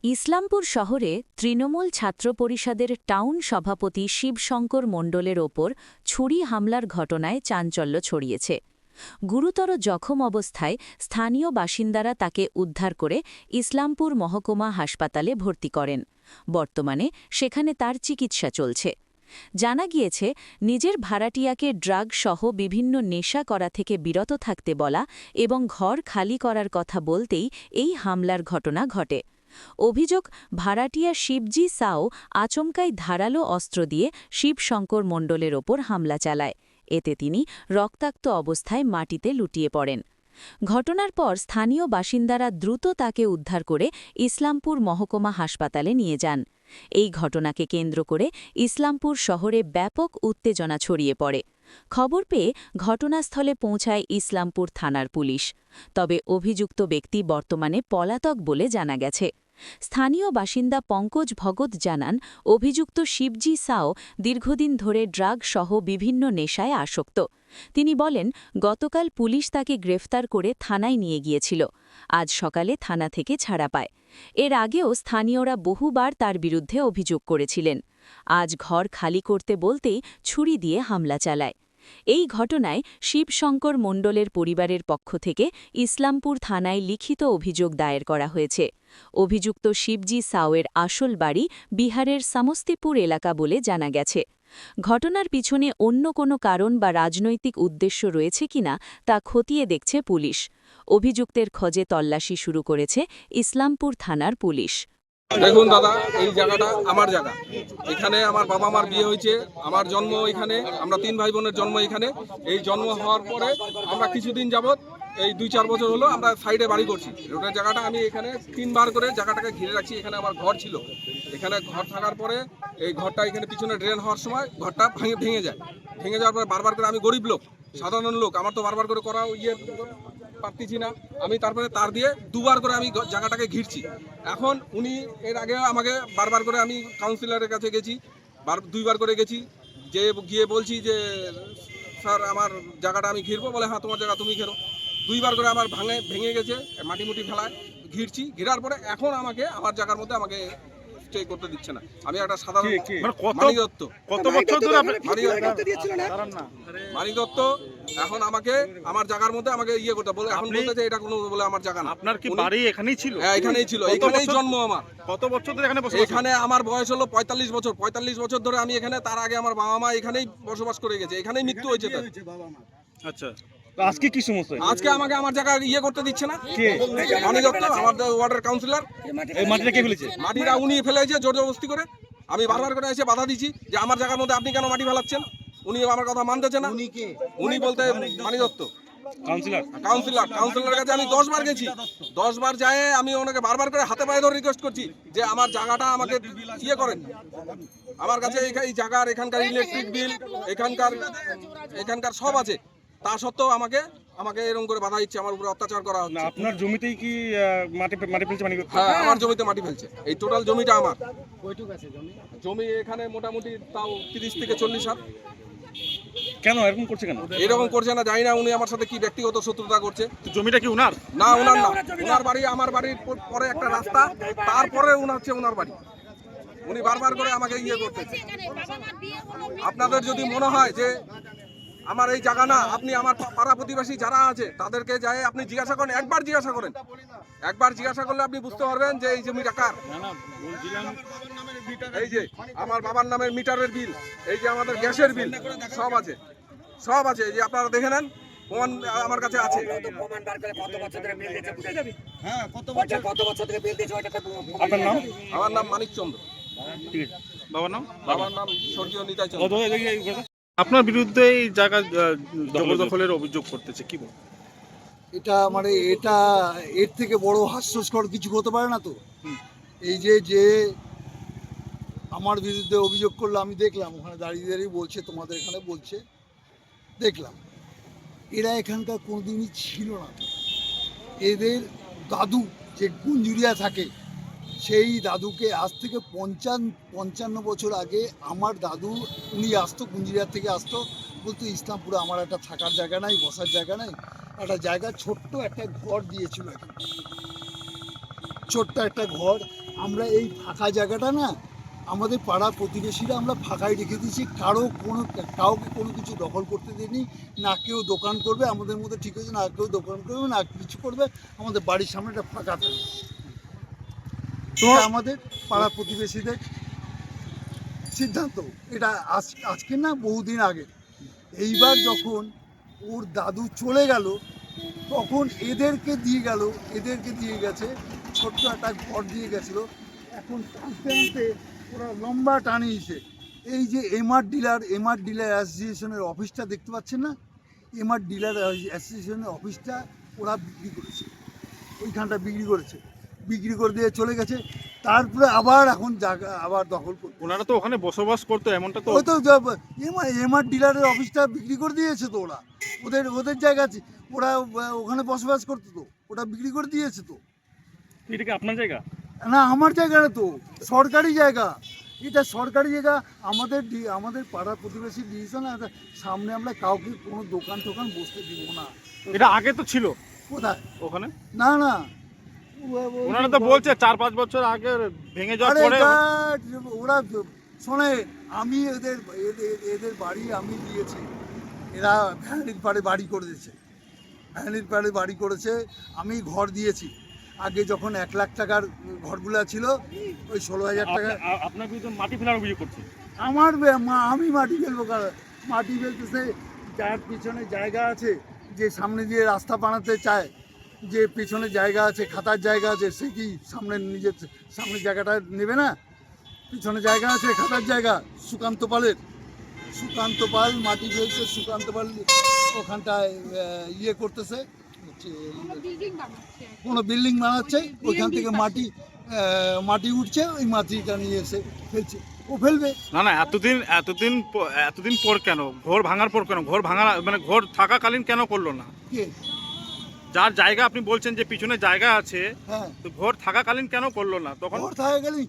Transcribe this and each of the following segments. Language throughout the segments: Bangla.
ইসলামপুর শহরে তৃণমূল ছাত্র পরিষদের টাউন সভাপতি শিবশঙ্কর মণ্ডলের ওপর ছুরি হামলার ঘটনায় চাঞ্চল্য ছড়িয়েছে। গুরুতর জখম অবস্থায় স্থানীয় বাসিন্দারা তাকে উদ্ধার করে ইসলামপুর মহকুমা হাসপাতালে ভর্তি করেন। বর্তমানে সেখানে তার চিকিৎসা চলছে। জানা গিয়েছে, নিজের ভাড়াটিয়াকে ড্রাগ সহ বিভিন্ন নেশা করা থেকে বিরত থাকতে বলা এবং ঘর খালি করার কথা বলতেই এই হামলার ঘটনা ঘটে। অভিযোগ, ভাড়াটিয়া শিবজি সাও আচমকাই ধারালো অস্ত্র দিয়ে শিবশঙ্কর মণ্ডলের ওপর হামলা চালায়। এতে তিনি রক্তাক্ত অবস্থায় মাটিতে লুটিয়ে পড়েন। ঘটনার পর স্থানীয় বাসিন্দারা দ্রুত তাকে উদ্ধার করে ইসলামপুর মহকুমা হাসপাতালে নিয়ে যান। এই ঘটনাকে কেন্দ্র করে ইসলামপুর শহরে ব্যাপক উত্তেজনা ছড়িয়ে পড়ে। খবর পেয়ে ঘটনাস্থলে পৌঁছায় ইসলামপুর থানার পুলিশ। তবে অভিযুক্ত ব্যক্তি বর্তমানে পলাতক বলে জানা গেছে। স্থানীয় বাসিন্দা পঙ্কজ ভগত জানান, অভিযুক্ত শিবজি সাও দীর্ঘদিন ধরে ড্রাগ সহ বিভিন্ন নেশায় আসক্ত। তিনি বলেন, গতকাল পুলিশ তাকে গ্রেফতার করে থানায় নিয়ে গিয়েছিল। আজ সকালে থানা থেকে ছাড়া পায়। এর আগেও স্থানীয়রা বহুবার তার বিরুদ্ধে অভিযোগ করেছিলেন। আজ ঘর খালি করতে বলতেই ছুরি দিয়ে হামলা চালায়। এই ঘটনায় শিবশঙ্কর মণ্ডলের পরিবারের পক্ষ থেকে ইসলামপুর থানায় লিখিত অভিযোগ দায়ের করা হয়েছে। অভিযুক্ত শিবজি সাওয়ের আসল বাড়ি বিহারের সমস্তিপুর এলাকা বলে জানা গেছে। ঘটনার পিছনে অন্য কোনো কারণ বা রাজনৈতিক উদ্দেশ্য রয়েছে কিনা তা খতিয়ে দেখছে পুলিশ। অভিযুক্তের খোঁজে তল্লাশি শুরু করেছে ইসলামপুর থানার পুলিশ। দেখুন দাদা, এই জায়গাটা আমার জায়গা। এখানে আমার বাবা মার বিয়ে হয়েছে, আমার জন্ম এখানে, আমরা 3 ভাই বোনের জন্ম এখানে। এই জন্ম হওয়ার পরে আমরা কিছুদিন যাবৎ, এই 2-4 বছর হলো আমরা সাইডে বাড়ি করছি। ওটা জায়গাটা আমি এখানে 3 বার করে জায়গাটাকে ঘিরে রাখছি। এখানে আমার ঘর ছিল। এখানে ঘর থাকার পরে এই ঘরটা এখানে পিছনে ড্রেন হওয়ার সময় ঘরটা ভেঙে যায়। ভেঙে যাওয়ার পরে বারবার করে, আমি গরিব লোক, সাধারণ লোক, আমার তো বারবার করে করা পারতেছি না। আমি তারপরে তার দিয়ে 2 বার করে আমি জায়গাটাকে ঘিরছি। এখন উনি এর আগে আমাকে বারবার করে, আমি কাউন্সিলরের কাছে গেছি, 2 বার করে গেছি, যে গিয়ে বলছি যে স্যার আমার জায়গাটা আমি ঘিরবো। বলে হ্যাঁ তোমার জায়গা তুমি ঘেরো। 2 বার করে আমার ভেঙে গেছে, মাটি ফেলায় ঘিরছি। ঘিরার পরে এখন আমাকে আমার জায়গার মধ্যে আমাকে স্টে করতে দিচ্ছে না। আমি একটা সাধারণ মানিক দত্ত, কত বছর ধরে মানিক দত্ত এখন আমাকে আমার জায়গার মধ্যে আমাকে করতে বলে, এখন বলতেছে এটা কোনো বলে আমার জায়গা না। আপনার কি বাড়ি এখানেই ছিল? হ্যাঁ, এখানেই ছিল, এখানেই জন্ম আমার। কত বছর ধরে এখানে বসবাস? এখানে আমার বয়স হলো 45 বছর। 45 বছর ধরে আমি এখানে। তার আগে আমার বাবা মা এখানেই বসবাস করে গেছে, এখানেই মৃত্যু হয়েছে তার। আচ্ছা, আজকে কি সমস্যা? আজকে আমাকে আমার জায়গা করতে দিচ্ছে না। মানিক দত্ত, আমার ওয়ার্ডের কাউন্সিলর। এই মাটিটা কে ফেলেছে? মাটিটা উনি ফেলেছে জোর জবরদস্তি করে। আমি বারবার করে এসে বাধা দিচ্ছি যে আমার জায়গার মধ্যে আপনি কেন মাটি ফেলাচ্ছেন। উনি আমার কথা মানতেছে না। উনি বলতে মানিক দত্ত কাউন্সিলরের কাছে আমি 10 বার গেছি। 10 বার যায় আমি ওনাকে বারবার করে হাতে পায়ে ধরে রিকোয়েস্ট করছি যে আমার জায়গাটা আমাকে করেন। আমার কাছে এই জায়গার, এখানকার ইলেকট্রিক বিল, এখানকার সব আছে। তা সত্ত্বেও আমাকে এরকম করে বাধা দিচ্ছে, আমার উপরে অত্যাচার করা হচ্ছে। আপনার জমিতেই কি মাটি ফেলছে? হ্যাঁ, আমার জমিতে মাটি ফেলছে। এই টোটাল জমিটা আমার। জমি এখানে মোটামুটি তাও 30 থেকে 40 হাত। কেন এরকম করছে? এরকম করছে না, জানি না উনি আমার সাথে কি ব্যক্তিগত শত্রুতা করছে। জমিটা কি উনার? না, উনার না। উনার বাড়ি, আমার বাড়ির পরে একটা রাস্তা, তারপরে হচ্ছে উনার বাড়ি। উনি বারবার করে আমাকে করতেছে। আপনাদের যদি মনে হয় যে আমার এই জায়গা না, আপনি আমার পাড়া প্রতিবেশী যারা আছে তাদেরকে যাই আপনি জিজ্ঞাসা করেন। একবার জিজ্ঞাসা করলে আপনি বুঝতে পারবেন যে এই জমিটা কার। এই যে আমার বাবার নামের মিটারের বিল, এই যে আমাদের গ্যাসের বিল, সব আছে। এই যে আপনারা দেখে নেন, প্রমাণ আমার কাছে আছে। আপনার নাম? আমার নাম মানিক চন্দ্র। ঠিক আছে। বাবার নাম স্বর্গীয় নিতাই চন্দ্র। আপনার বিরুদ্ধে এই জায়গা জবরদখলের অভিযোগ করতেছে, কি বল? এটা এর থেকে বড় হাস্যস্কর কিছু হতে পারে না তো। এই যে আমার বিরুদ্ধে অভিযোগ করলো, আমি দেখলাম ওখানে দাঁড়িয়ে বলছে, তোমাদের এখানে বলছে, দেখলাম এরা এখানকার কোনোদিনই ছিল না। এদের দাদু যে গুঞ্জুরিয়া থাকে, সেই দাদুকে আজ থেকে 55 বছর আগে আমার দাদু, উনি আসতো গুঞ্জুরিয়া থেকে, আসতো, বলতো ইসলামপুরে আমার একটা থাকার জায়গা নাই, বসার জায়গা নাই, একটা জায়গা, ছোট্ট একটা ঘর দিয়েছিল এখানে, ছোট্ট একটা ঘর। আমরা এই ফাঁকা জায়গাটা না আমাদের পাড়া প্রতিবেশীরা আমরা ফাঁকাই রেখে দিয়েছি, কাউকে কোনো কিছু দখল করতে দিইনি। না কেউ দোকান করবে আমাদের মধ্যে, ঠিক আছে, না কেউ দোকান করবে, না কিছু করবে, আমাদের বাড়ির সামনে একটা ফাঁকা থাকবে। এটা আমাদের পাড়া প্রতিবেশীদের সিদ্ধান্ত। এটা আজকে না, বহুদিন আগে। এইবার যখন ওর দাদু চলে গেল তখন এদেরকে দিয়ে গেছে, ছোট্ট একটা ঘর দিয়ে গেছিলো। এখন টানতে টানতে ওরা লম্বা টানিয়েছে। এই যে এমআর ডিলার অ্যাসোসিয়েশনের অফিসটা দেখতে পাচ্ছেন না, এমআর ডিলার অ্যাসোসিয়েশনের অফিসটা ওরা বিক্রি করেছে, ওইখানটা বিক্রি করে দিয়ে চলে গেছে। তারপরে আবার এখন জায়গা আবার দখল করছে। ওনারা তো ওখানে বসবাস করতো, এমনটা তো ওই তো এমআর ডিলারের অফিসটা বিক্রি করে দিয়েছে তো ওরা, ওদের জায়গা আছে, ওরা ওখানে বসবাস করতো তো, ওটা বিক্রি করে দিয়েছে তো। এটা কি আপনার জায়গা? না, আমার জায়গা না তো, সরকারি জায়গা। এটা সরকারি জায়গা। আমাদের পাড়া প্রতিবেশী ডিসিশন, সামনে আমরা কাউকে কোনো দোকান টোকান বসতে দিব না। এটা আগে তো ছিল কোথায়? ওখানে। না না, ওনারা তো বলছে 4-5 বছর আগে ভেঙে যাওয়ার পরে। ওরা শোনে, আমি এদের বাড়ি আমি দিয়েছি, এরা ভ্যানির পাড়ে বাড়ি করেছে, আমি ঘর দিয়েছি। আগে যখন 1 লাখ টাকার ঘরগুলো ছিল, ওই 16,000 টাকা। আপনার বিরুদ্ধে মাটি ফেলার অভিযোগ করছে। আমি মাটি ফেলবো, মাটি ফেলতেছে যার পিছনে জায়গা আছে, যে সামনে দিয়ে রাস্তা বানাতে চায়, যে পিছনে জায়গা আছে, খাতার জায়গা আছে, সে কি নিজের সামনের জায়গাটা নেবে না? পিছনে জায়গা আছে, খাতার জায়গা, সুকান্ত পাল মাটি ফেলছে। সুকান্ত পাল ওখানটায় ইয়ে করতেছে, কোনো বিল্ডিং বানাচ্ছে, ওইখান থেকে মাটি উঠছে, ওই মাটিটা নিয়ে এসে ফেলছে, ও ফেলবে না, এতদিন পর কেন ঘর ভাঙার পর কেন ঘর ভাঙা, মানে ঘর থাকাকালীন কেন করলো না? কে? যার জায়গা আপনি বলছেন যে পিছনে জায়গা আছে, হ্যাঁ, তো ঘর থাকাকালীন কেন করলো না তখন? ঘর থাকাকালীন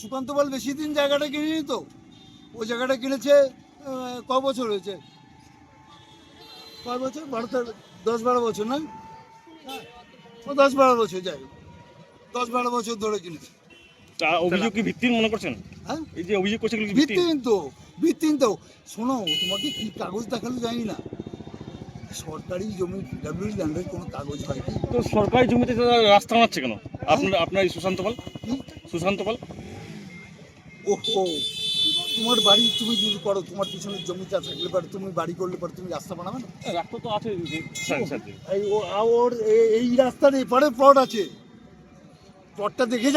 সুকান্ত পাল বেশি দিন জায়গাটা কিনেনি তো। ওই জায়গাটা কিনেছে ক বছর হয়েছে? কয় বছর? 10-12 বছর না? হ্যাঁ, ও 10-12 বছর যাই, 10-12 বছর ধরে কিনেছে। অভিযোগ কি ভিত্তিহীন মনে করছেন? হ্যাঁ, এই যে অভিযোগ করছে ভিত্তিহীন তো। শোনো, তোমাকে কি কাগজ দেখালো জানি না, সরকারি জমি পিডব্লিউডি ল্যান্ডের কোনো কাগজ হয় কি? তো সরকারি জমিতে রাস্তা বানাচ্ছে কেন আপনার এই সুশান্ত পাল? ওহো, তোমার বাড়ি তুমি যদি করো, তোমার পিছনে জমিটা থাকলে পরে, তুমি বাড়ি করলে পরে তুমি রাস্তা বানাবে না? রাস্তা তো আছে। ওর এই রাস্তার এপারে প্লট আছে, প্লটটা দেখে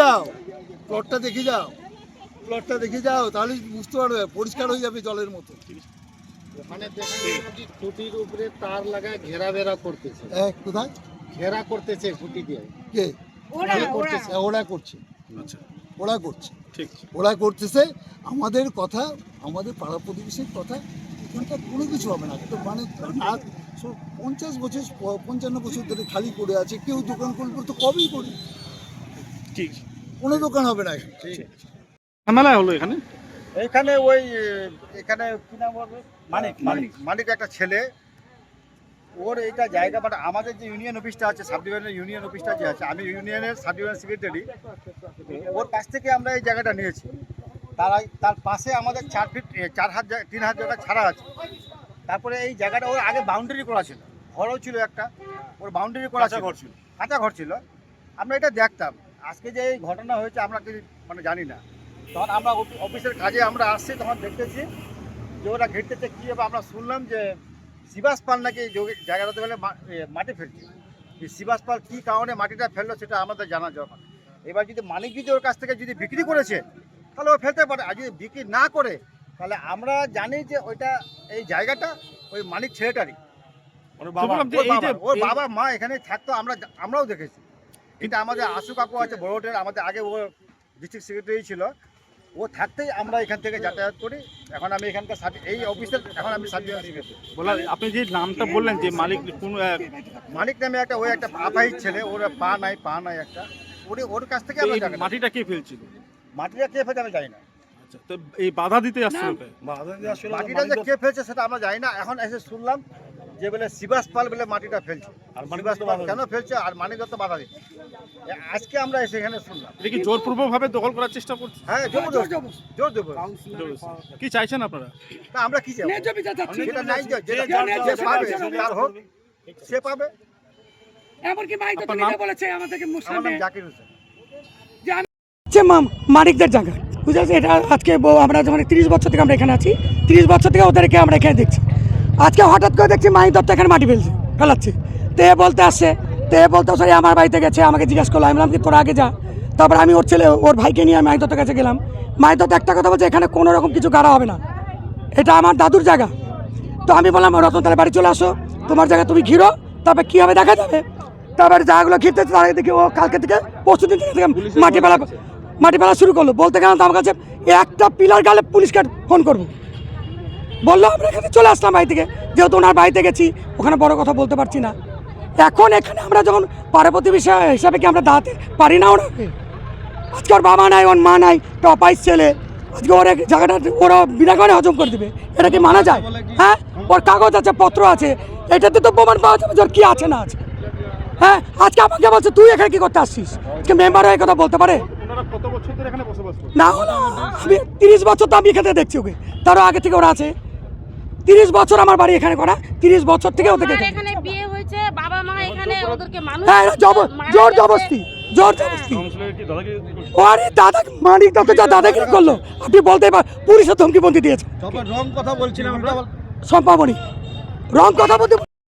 যাও, তাহলে বুঝতে পারবে, পরিষ্কার হয়ে যাবে জলের মতো। ওখানে দেখা গেল যে খুঁটির উপরে তার লাগায় ঘেরা করতেছে। কোথায় ঘেরা করতেছে খুঁটি দিয়ে? কে? ওরা করছে। আচ্ছা, ঠিক, ওরা করতেছে। আমাদের কথা, আমাদের পাড়া প্রতিবেশীর কথা, এখানটা কোনো কিছু হবে না। তো মানে 50 বছর 55 বছর ধরে খালি করে আছে, কেউ দোকান করবে তো কবেই করি, ঠিক, কোনো দোকান হবে না এখানে। ঝামেলা হলো এখানে এখানে কি নাম বলবো, মানিক একটা ছেলে, ওর এইটা জায়গা, বাট আমাদের যে ইউনিয়ন অফিসটা আছে, সাব ডিভিশনের ইউনিয়ন অফিসটা যে আছে, আমি ইউনিয়নের সাব ডিভিশন সেক্রেটারি, ওর কাছ থেকে আমরা এই জায়গাটা নিয়েছি। তার পাশে আমাদের 3 হাত জায়গা ছাড়া আছে। তারপরে এই জায়গাটা ওর আগে বাউন্ডারি করা ছিল, ঘরও ছিল একটা, ওর বাউন্ডারি করা কাঁচা ঘর ছিল। আমরা এটা দেখতাম। আজকে যে এই ঘটনা হয়েছে আমরা কিছু মানে জানি না। তখন আমরা অফিসের কাজে আমরা আসছি, তখন দেখতেছি যে ওরা ঘেরতেছে কী হবে। আমরা শুনলাম যে শিবাস পাল নাকি জায়গাটাতে ফেলে মাটি ফেলছে। এই শিবাস পাল কী কারণে মাটিটা ফেললো সেটা আমাদের জানা দরকার। এবার যদি মালিক যদি ওর কাছ থেকে যদি বিক্রি করেছে তাহলে ও ফেলতে পারে, আর যদি বিক্রি না করে তাহলে আমরা জানি যে ওইটা এই জায়গাটা ওই মালিক ছেলেটারই, ওর বাবা মা এখানে থাকতো, আমরাও দেখেছি। কিন্তু আমাদের আশু কাকু আছে বড়োটের, আমাদের আগে ও ডিস্ট্রিক্ট সেক্রেটারি ছিল, ও থাকতেই আমরা এখান থেকে যাতায়াত করি। এখন আমি এখানকার এই অফিসের এখন আমি বলার, আপনি যে নামটা বললেন যে মালিক নামে একটা, ওই একটা আপাহির ছেলে, ওর পা নাই একটা, ওর কাছ থেকে মাটিটা কে ফেলছিল? মাটিটা কে ফেলছে আমি জানি না। আচ্ছা, তো এই বাধা দিতে আসছিল মাটিটা যে কে ফেলছে সেটা আমরা জানি না। এখন এসে শুনলাম যে বলে শিবাস পাল বলে মাটিটা ফেলছে, আর শিবাস পাল কেন ফেলছে, আর মানিক দত্ত বাধা দিচ্ছে। আজকে আমরা এসে এখানে শুনলাম। এটা কি জোরপূর্বকভাবে দখল করার চেষ্টা করছে? হ্যাঁ, জোর দেবো। কি চাইছেন আপনারা? না, আমরা কি চাই? সেটা নাই, যে পাবে তার হোক, সে পাবে। এমনকি মাইক তো আপনার নিজে নাম? বলেছে আমাদেরকে আমার মুসলমান নাম জাকির হোসেন। হচ্ছে মালিকদের জায়গা, বুঝতে পারছি। এটা আজকে আমরা যখন 30 বছর থেকে আমরা এখানে আছি, 30 বছর থেকে ওদেরকে আমরা এখানে দেখছি। আজকে হঠাৎ করে দেখছি মাহিন দত্ত এখানে মাটি ফেলাচ্ছে। তে বলতে আসছে, তে বলতে সরি আমার বাড়িতে গেছে, আমাকে জিজ্ঞেস করলো। আমি বললাম কি তোরা আগে যা। তারপর আমি ওর ছেলে ওর ভাইকে নিয়ে মাহিন দত্তের কাছে গেলাম। মাহিন দত্ত একটা কথা বলছে, এখানে কোনো রকম কিছু গাড়া হবে না, এটা আমার দাদুর জায়গা। তো আমি বললাম রতন তাহলে বাড়ি চলে আসো, তোমার জায়গা তুমি ঘিরো, তারপর কী হবে দেখা যাবে। তারপর জায়গাগুলো ঘিরতে তার আগে দেখি ও কালকে থেকে পরশু দিন থেকে মাটি ফেলা শুরু করলো। বলতে গেলাম তো আমার কাছে একটা পিলার গালে পুলিশকে ফোন করবো বললো। আমরা এখানে চলে আসলাম বাড়ি থেকে, যেহেতু ওনার বাড়িতে গেছি, ওখানে বড় কথা বলতে পারছি না। এখন এখানে আমরা যখন পার্বতী বিষয় হিসাবে কি আমরা দাঁড়াতে পারি না ওনাকে? আজকে ওর বাবা নাই, ওর মা নাই, টপাইস ছেলে, আজকে ওর এক জায়গাটা ওরা বিনা কারণে হজম করে দেবে, এটা কি মানা যায়? হ্যাঁ, ওর কাগজ আছে, পত্র আছে, এটাতে তো প্রমাণ পাওয়া যাবে যে ওর কী আছে না আছে। হ্যাঁ, আজকে আমাকে বলছে তুই এখানে কি করতে আসছিস? আজকে মেম্বার হয়ে কথা বলতে পারে আপনারা কত বছর ধরে এখানে বসবাস করেন? না? আমি 30 বছর তো আমি এখানে দেখছি ওকে, তারও আগে থেকে ওরা আছে। 30 বছর আমার বাড়ি এখানে করা, 30 বছর থেকে ওদের আমার এখানে বিয়ে হয়েছে, বাবা মা এখানে ওদেরকে মানুষ হ্যাঁ, জোর জবরদস্তি। আরে দাদা মানিক দত্ত যা দাদাগিরি করলো আপনি বলতে পারেন, পুলিশের ধমকি বন্দি দিয়েছে। রং কথা বলছিলাম আমরা। সম্পাবনী রং কথা বলতে